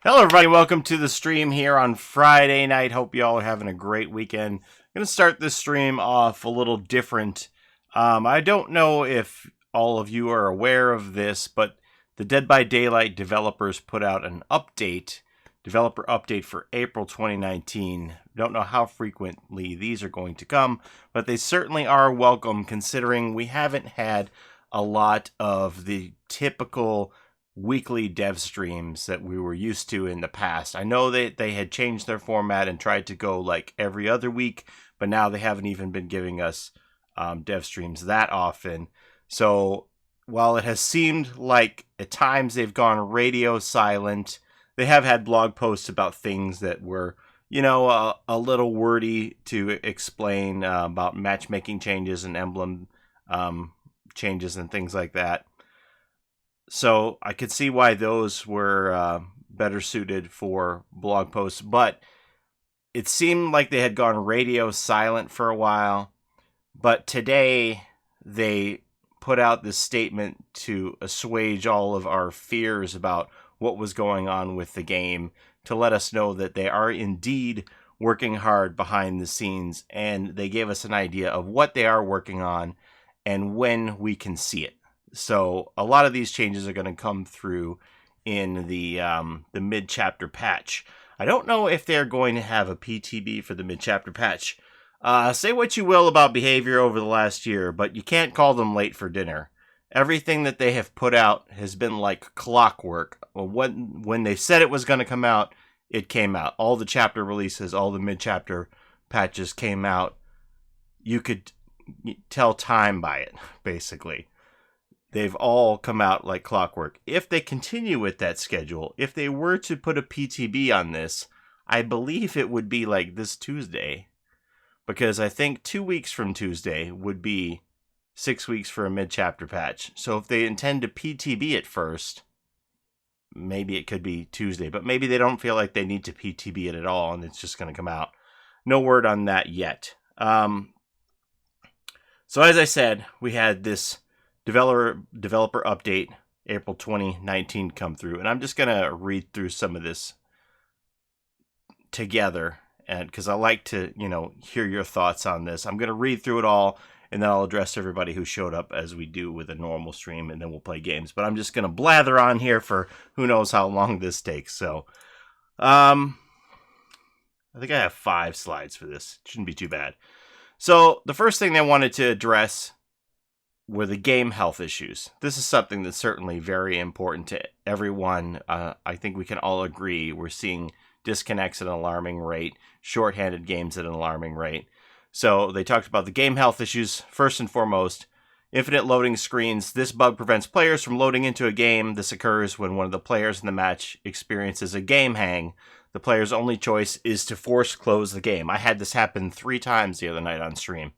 Hello, everybody. Welcome to the stream here on Friday night. Hope you all are having a great weekend. I'm going to start this stream off a little different. I don't know if all of you are aware of this, but the Dead by Daylight developers put out an developer update for April 2019. Don't know how frequently these are going to come, but they certainly are welcome considering we haven't had a lot of the typical weekly dev streams that we were used to in the past. I know that they had changed their format and tried to go like every other week, but now they haven't even been giving us dev streams that often. So while it has seemed like at times they've gone radio silent, they have had blog posts about things that were, a little wordy to explain about matchmaking changes and emblem changes and things like that. So I could see why those were better suited for blog posts, but it seemed like they had gone radio silent for a while. But today they put out this statement to assuage all of our fears about what was going on with the game, to let us know that they are indeed working hard behind the scenes, and they gave us an idea of what they are working on and when we can see it. So a lot of these changes are going to come through in the mid-chapter patch. I don't know if they're going to have a PTB for the mid-chapter patch. Say what you will about behavior over the last year, but you can't call them late for dinner. Everything that they have put out has been like clockwork. When they said it was going to come out, it came out. All the chapter releases, all the mid-chapter patches came out. You could tell time by it, basically. They've all come out like clockwork. If they continue with that schedule, if they were to put a PTB on this, I believe it would be like this Tuesday. Because I think 2 weeks from Tuesday would be 6 weeks for a mid-chapter patch. So if they intend to PTB it first, maybe it could be Tuesday. But maybe they don't feel like they need to PTB it at all, and it's just going to come out. No word on that yet. So as I said, we had this developer update April 2019 come through, and I'm just gonna read through some of this together, and because I like to hear your thoughts on this. I'm gonna read through it all, and then I'll address everybody who showed up as we do with a normal stream, and then we'll play games. But I'm just gonna blather on here for who knows how long this takes. So I think I have 5 slides for this. It shouldn't be too bad. So the first thing they wanted to address were the game health issues. This is something that's certainly very important to everyone. I think we can all agree we're seeing disconnects at an alarming rate, shorthanded games at an alarming rate. So they talked about the game health issues. First and foremost, infinite loading screens. This bug prevents players from loading into a game. This occurs when one of the players in the match experiences a game hang. The player's only choice is to force close the game. I had this happen 3 times the other night on stream.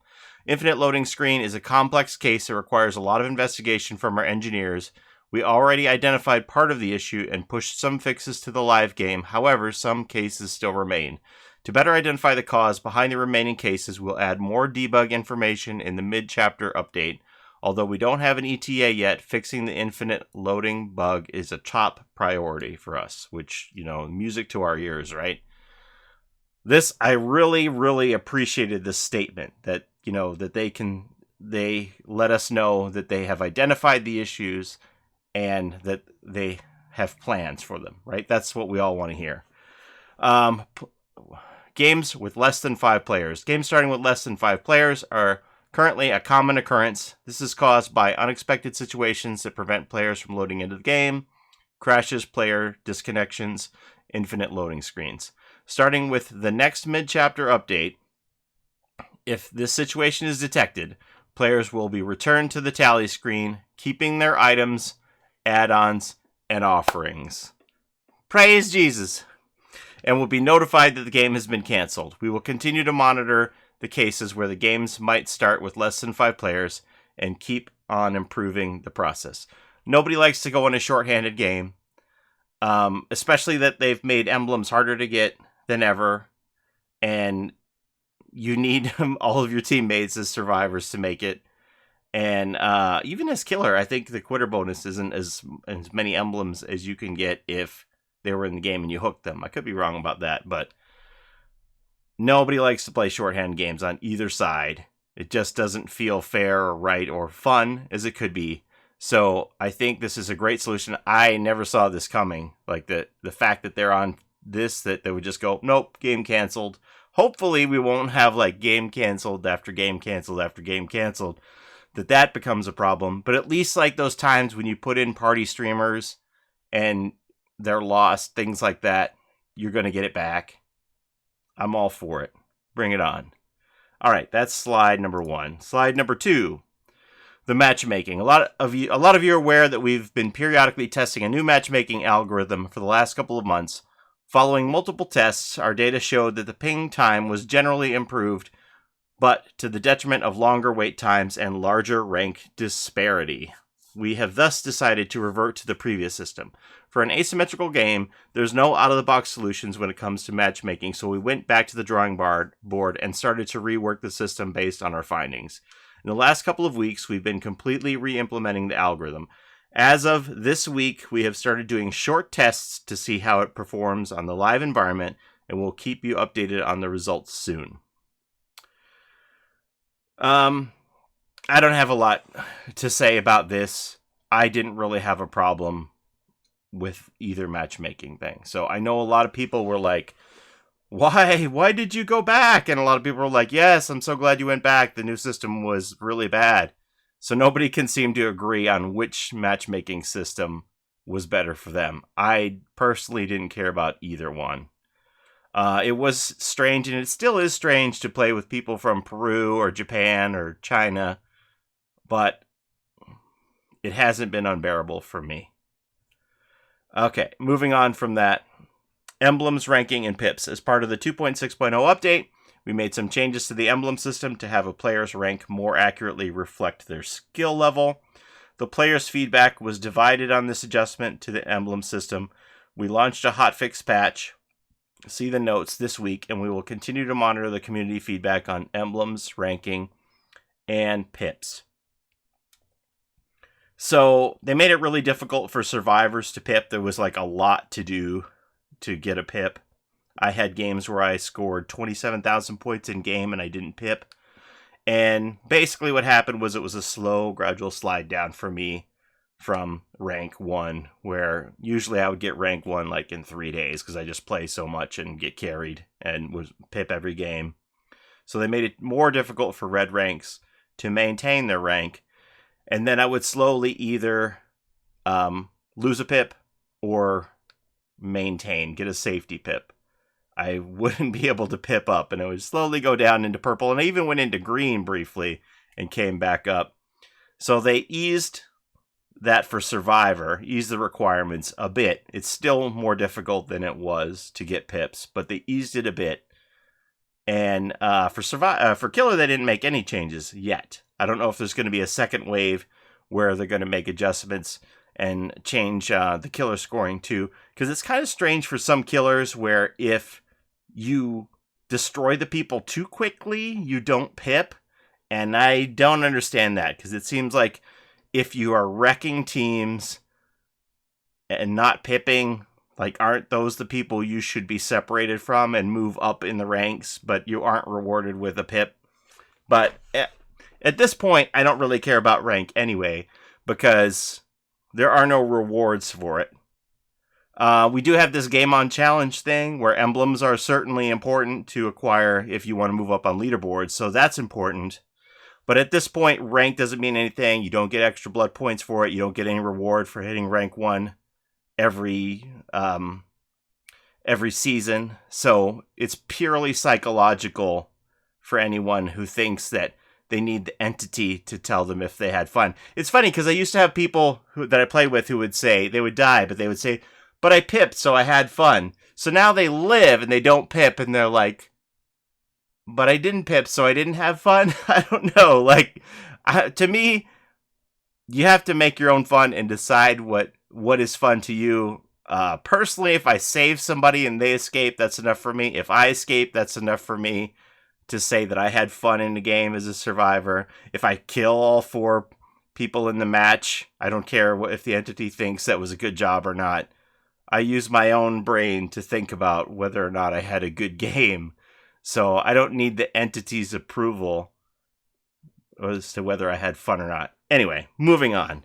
Infinite loading screen is a complex case that requires a lot of investigation from our engineers. We already identified part of the issue and pushed some fixes to the live game. However, some cases still remain. To better identify the cause behind the remaining cases, we'll add more debug information in the mid-chapter update. Although we don't have an ETA yet, fixing the infinite loading bug is a top priority for us, which, music to our ears, right? I really, really appreciated this statement that that they let us know that they have identified the issues and that they have plans for them, right? That's what we all want to hear. Games with less than 5 players. Games starting with less than 5 players are currently a common occurrence. This is caused by unexpected situations that prevent players from loading into the game, crashes, player disconnections, infinite loading screens. Starting with the next mid-chapter update, if this situation is detected, players will be returned to the tally screen, keeping their items, add-ons, and offerings. Praise Jesus! And will be notified that the game has been canceled. We will continue to monitor the cases where the games might start with less than 5 players and keep on improving the process. Nobody likes to go in a shorthanded game, especially that they've made emblems harder to get than ever, and you need all of your teammates as survivors to make it. And even as killer, I think the quitter bonus isn't as many emblems as you can get if they were in the game and you hooked them. I could be wrong about that, but nobody likes to play shorthand games on either side. It just doesn't feel fair or right or fun as it could be. So I think this is a great solution. I never saw this coming. Like the fact that they're on this, that they would just go, nope, game canceled. Hopefully we won't have like game canceled after game canceled after game canceled. That becomes a problem. But at least like those times when you put in party streamers and they're lost, things like that, you're going to get it back. I'm all for it. Bring it on. All right, that's slide number 1. Slide number 2, the matchmaking. A lot of you are aware that we've been periodically testing a new matchmaking algorithm for the last couple of months. Following multiple tests, our data showed that the ping time was generally improved, but to the detriment of longer wait times and larger rank disparity. We have thus decided to revert to the previous system. For an asymmetrical game, there's no out-of-the-box solutions when it comes to matchmaking, so we went back to the drawing board and started to rework the system based on our findings. In the last couple of weeks, we've been completely re-implementing the algorithm. As of this week, we have started doing short tests to see how it performs on the live environment, and we'll keep you updated on the results soon. I don't have a lot to say about this. I didn't really have a problem with either matchmaking thing. So I know a lot of people were like, why did you go back? And a lot of people were like, yes, I'm so glad you went back. The new system was really bad. So nobody can seem to agree on which matchmaking system was better for them. I personally didn't care about either one. It was strange, and it still is strange to play with people from Peru or Japan or China, but it hasn't been unbearable for me. Okay, moving on from that. Emblems, ranking, and pips. As part of the 2.6.0 update, we made some changes to the emblem system to have a player's rank more accurately reflect their skill level. The player's feedback was divided on this adjustment to the emblem system. We launched a hotfix patch. See the notes this week, and we will continue to monitor the community feedback on emblems, ranking, and pips. So they made it really difficult for survivors to pip. There was like a lot to do to get a pip. I had games where I scored 27,000 points in game and I didn't pip. And basically what happened was it was a slow, gradual slide down for me from rank 1, where usually I would get rank 1 like in 3 days because I just play so much and get carried and was pip every game. So they made it more difficult for red ranks to maintain their rank. And then I would slowly either lose a pip or get a safety pip. I wouldn't be able to pip up, and it would slowly go down into purple, and I even went into green briefly and came back up. So they eased that for Survivor, eased the requirements a bit. It's still more difficult than it was to get pips, but they eased it a bit. And for Killer, they didn't make any changes yet. I don't know if there's going to be a second wave where they're going to make adjustments and change the killer scoring too, because it's kind of strange for some killers where if you destroy the people too quickly, you don't pip, and I don't understand that, because it seems like if you are wrecking teams and not pipping, like, aren't those the people you should be separated from and move up in the ranks, but you aren't rewarded with a pip? But at this point, I don't really care about rank anyway, because there are no rewards for it. We do have this Game On Challenge thing where emblems are certainly important to acquire if you want to move up on leaderboards, so that's important. But at this point, rank doesn't mean anything. You don't get extra blood points for it. You don't get any reward for hitting rank 1 every season. So it's purely psychological for anyone who thinks that they need the entity to tell them if they had fun. It's funny because I used to have people that I played with who would say, they would die, but they would say, but I pipped, so I had fun. So now they live and they don't pip, and they're like, but I didn't pip, so I didn't have fun? I don't know. Like, to me, you have to make your own fun and decide what is fun to you. Personally, if I save somebody and they escape, that's enough for me. If I escape, that's enough for me to say that I had fun in the game as a survivor. If I kill all 4 people in the match, I don't care if the entity thinks that was a good job or not. I use my own brain to think about whether or not I had a good game. So I don't need the entity's approval as to whether I had fun or not. Anyway, moving on.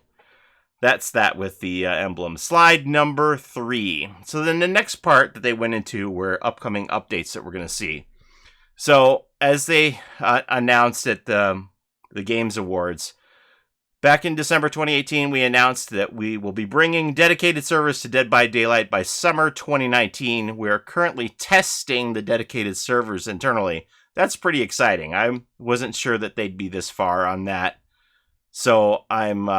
That's that with the emblem. Slide number 3. So then the next part that they went into were upcoming updates that we're going to see. So as they announced at the Games Awards, back in December 2018, we announced that we will be bringing dedicated servers to Dead by Daylight by summer 2019. We are currently testing the dedicated servers internally. That's pretty exciting. I wasn't sure that they'd be this far on that. So I'm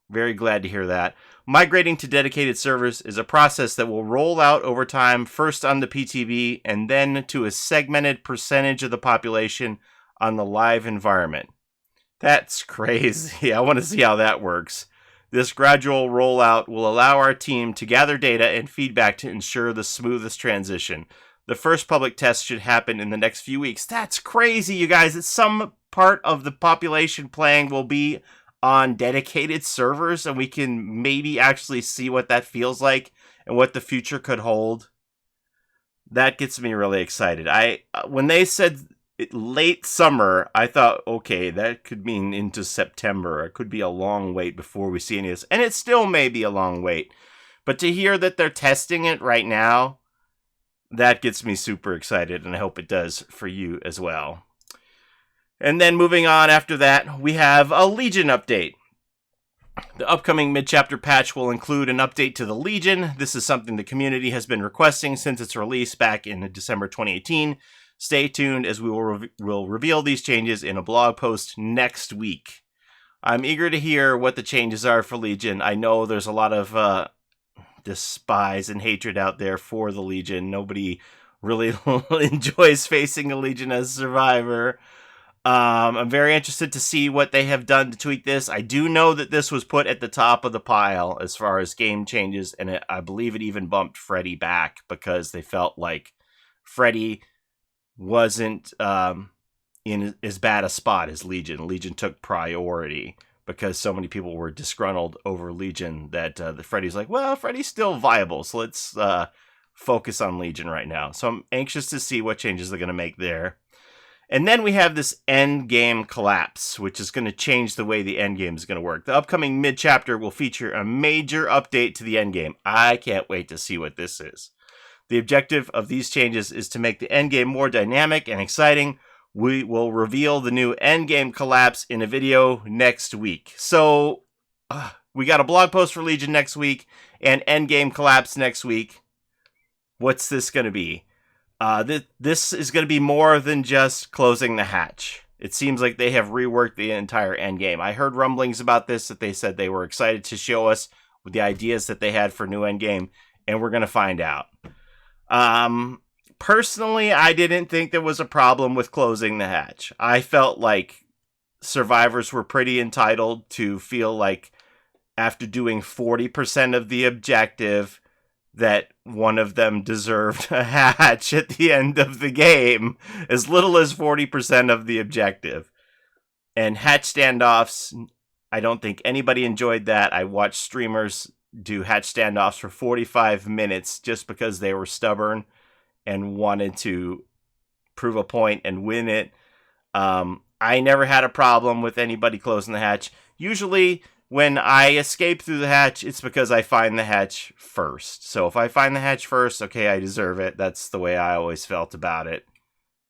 very glad to hear that. Migrating to dedicated servers is a process that will roll out over time, first on the PTB and then to a segmented percentage of the population on the live environment. That's crazy. I want to see how that works. This gradual rollout will allow our team to gather data and feedback to ensure the smoothest transition. The first public test should happen in the next few weeks. That's crazy, you guys. It's some part of the population playing will be on dedicated servers, and we can maybe actually see what that feels like and what the future could hold. That gets me really excited. When they said late summer, I thought, okay, that could mean into September. It could be a long wait before we see any of this, and it still may be a long wait. But to hear that they're testing it right now, that gets me super excited, and I hope it does for you as well. And then moving on after that, we have a Legion update. The upcoming mid-chapter patch will include an update to the Legion. This is something the community has been requesting since its release back in December 2018. Stay tuned as we will reveal these changes in a blog post next week. I'm eager to hear what the changes are for Legion. I know there's a lot of despise and hatred out there for the Legion. Nobody really enjoys facing a Legion as a survivor. I'm very interested to see what they have done to tweak this. I do know that this was put at the top of the pile as far as game changes, and I believe it even bumped Freddy back because they felt like Freddy wasn't in as bad a spot as Legion. Legion took priority because so many people were disgruntled over Legion that the Freddy's like, well, Freddy's still viable, so let's focus on Legion right now. So I'm anxious to see what changes they're going to make there. And then we have this end game collapse, which is going to change the way the end game is going to work. The upcoming mid-chapter will feature a major update to the end game. I can't wait to see what this is. The objective of these changes is to make the end game more dynamic and exciting. We will reveal the new end game collapse in a video next week. So we got a blog post for Legion next week and end game collapse next week. What's this going to be? This is going to be more than just closing the hatch. It seems like they have reworked the entire endgame. I heard rumblings about this, that they said they were excited to show us with the ideas that they had for new endgame, and we're going to find out. Personally, I didn't think there was a problem with closing the hatch. I felt like survivors were pretty entitled to feel like after doing 40% of the objective that one of them deserved a hatch at the end of the game, as little as 40% of the objective. And hatch standoffs, I don't think anybody enjoyed that. I watched streamers do hatch standoffs for 45 minutes just because they were stubborn and wanted to prove a point and win it. I never had a problem with anybody closing the hatch. Usually, when I escape through the hatch, it's because I find the hatch first. So if I find the hatch first, okay, I deserve it. That's the way I always felt about it.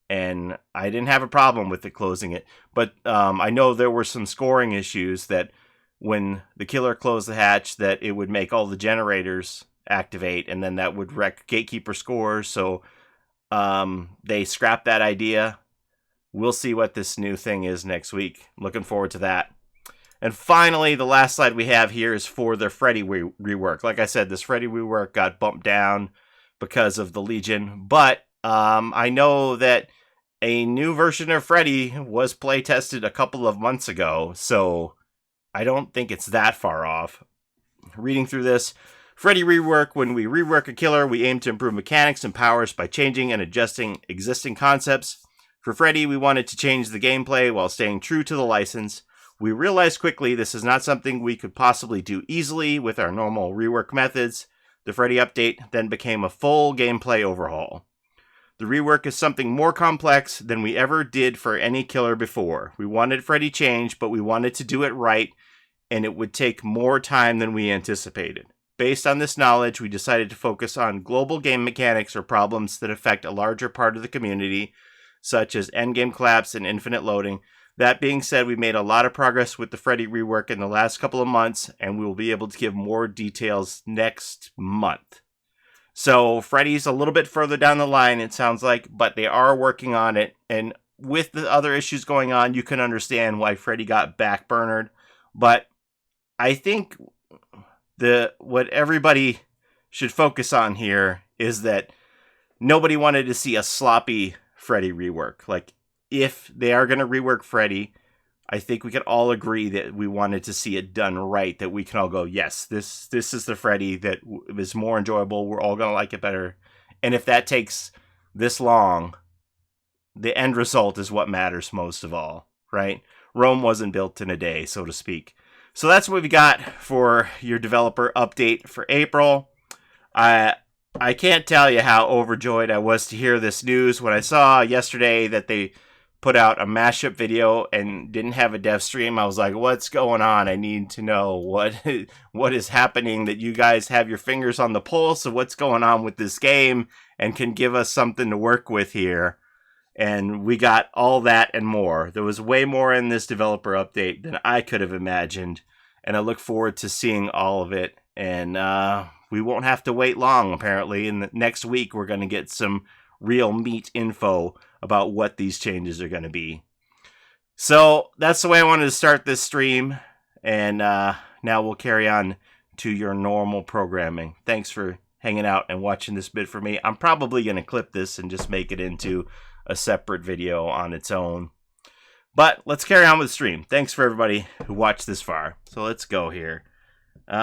And I didn't have a problem with it closing it. But I know there were some scoring issues that when the killer closed the hatch, that it would make all the generators activate, and then that would wreck gatekeeper scores. So they scrapped that idea. We'll see what this new thing is next week. Looking forward to that. And finally, the last slide we have here is for the Freddy rework. Like I said, this Freddy rework got bumped down because of the Legion. But I know that a new version of Freddy was play tested a couple of months ago, so I don't think it's that far off. Reading through this, Freddy rework. When we rework a killer, we aim to improve mechanics and powers by changing and adjusting existing concepts. For Freddy, we wanted to change the gameplay while staying true to the license. We realized quickly this is not something we could possibly do easily with our normal rework methods. The Freddy update then became a full gameplay overhaul. The rework is something more complex than we ever did for any killer before. We wanted Freddy changed, but we wanted to do it right, and it would take more time than we anticipated. Based on this knowledge, we decided to focus on global game mechanics or problems that affect a larger part of the community, such as endgame collapse and infinite loading. That being said, we made a lot of progress with the Freddy rework in the last couple of months, and we will be able to give more details next month. So Freddy's a little bit further down the line, it sounds like, but they are working on it. And with the other issues going on, you can understand why Freddy got backburnered. But I think what everybody should focus on here is that nobody wanted to see a sloppy Freddy rework. Like, if they are going to rework Freddy, I think we could all agree that we wanted to see it done right, that we can all go, yes, this is the Freddy that is more enjoyable. We're all going to like it better. And if that takes this long, the end result is what matters most of all, right? Rome wasn't built in a day, so to speak. So that's what we got for your developer update for April. I can't tell you how overjoyed I was to hear this news when I saw yesterday that they put out a mashup video and didn't have a dev stream. I was like, what's going on? I need to know what is happening, that you guys have your fingers on the pulse of what's going on with this game and can give us something to work with here. And we got all that and more. There was way more in this developer update than I could have imagined, and I look forward to seeing all of it. And we won't have to wait long, apparently. In the next week, we're going to get some real meat info about what these changes are going to be. So that's the way I wanted to start this stream, and now we'll carry on to your normal programming. Thanks for hanging out and watching this bit for me. I'm probably going to clip this and just make it into a separate video on its own. But let's carry on with the stream. Thanks for everybody who watched this far. So let's go here.